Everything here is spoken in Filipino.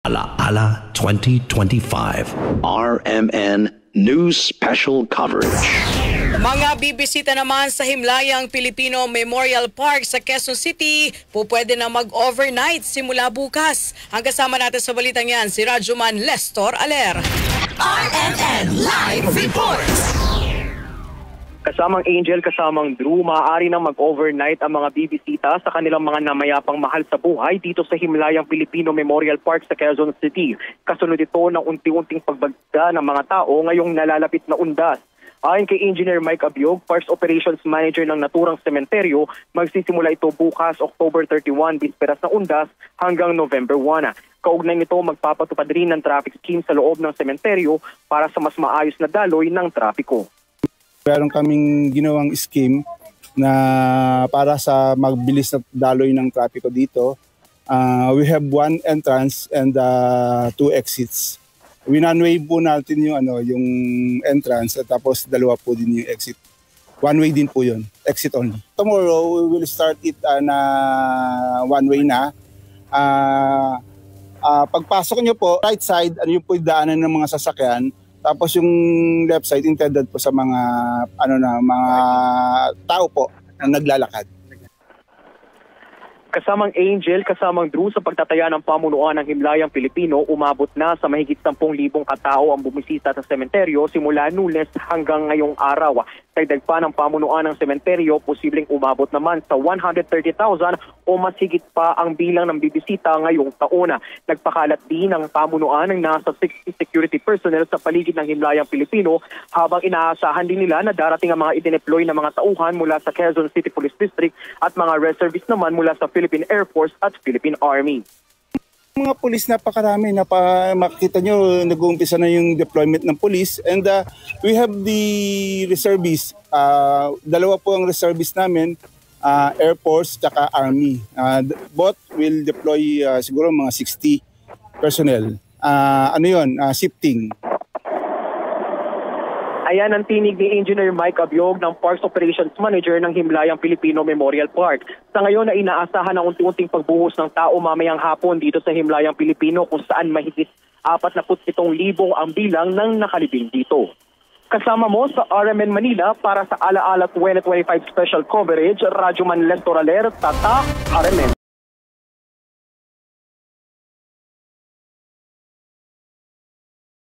Alaala 2025 RMN News Special Coverage. Mga bibisita naman sa Himlayang Pilipino Memorial Park sa Quezon City, pwede na mag-overnight simula bukas. Ang kasama natin sa balitang yan, si Rajuman Lestor Aler. RMN Live Reports! Kasamang Angel, kasamang Drew, maaari nang mag-overnight ang mga bibisita sa kanilang mga namayapang mahal sa buhay dito sa Himlayang Pilipino Memorial Park sa Quezon City. Kasunod ito ng unti-unting pagbagda ng mga tao ngayong nalalapit na undas. Ayon kay Engineer Mike Abiog, Parks Operations Manager ng naturang sementeryo, magsisimula ito bukas October 31, bisperas na undas hanggang November 1. Kaugnay nito, magpapatupad rin ng traffic scheme sa loob ng sementeryo para sa mas maayos na daloy ng trapiko. Meron kaming ginawang scheme na para sa magbilis na daloy ng trapiko dito. We have one entrance and two exits. Winanway po natin yung entrance at tapos dalawa po din yung exit. One way din po yun, exit only. Tomorrow we will start it na one way na. Pagpasok nyo po, right side, ano yung po yung daanan ng mga sasakyan. Tapos yung left side intended po sa mga mga tao po na naglalakad. Kasamang Angel, kasamang Drew, sa pagtataya ng pamunuan ng Himlayang Pilipino, umabot na sa mahigit 10,000 katao ang bumisita sa sementeryo simula Lunes hanggang ngayong araw. Dagdag pa ng pamunuan ng sementeryo, posibleng umabot naman sa 130,000 o mas higit pa ang bilang ng bibisita ngayong taon. Nagpakalat din ng pamunuan ng nasa 60 security personnel sa paligid ng Himlayang Pilipino habang inaasahan din nila na darating ang mga idineploy na mga tauhan mula sa Quezon City Police District at mga reservists naman mula sa Philippine Air Force at Philippine Army. Mga pulis napakarami, makikita nyo nag-uumpisa na yung deployment ng police and we have the reservists. Dalawa po ang reservists namin, Air Force at Army. Both will deploy siguro mga 60 personnel. Shifting. Ayan ang tinig ni Engineer Mike Abiog ng Parks Operations Manager ng Himlayang Pilipino Memorial Park. Sa ngayon ay inaasahan ang unti-unting pagbuhos ng tao mamayang hapon dito sa Himlayang Pilipino kung saan mahigit 47,000 ang bilang ng nakalibing dito. Kasama mo sa RMN Manila para sa Alaala 2025 Special Coverage, Rajuman Lestor Aler, Tatak, RMN.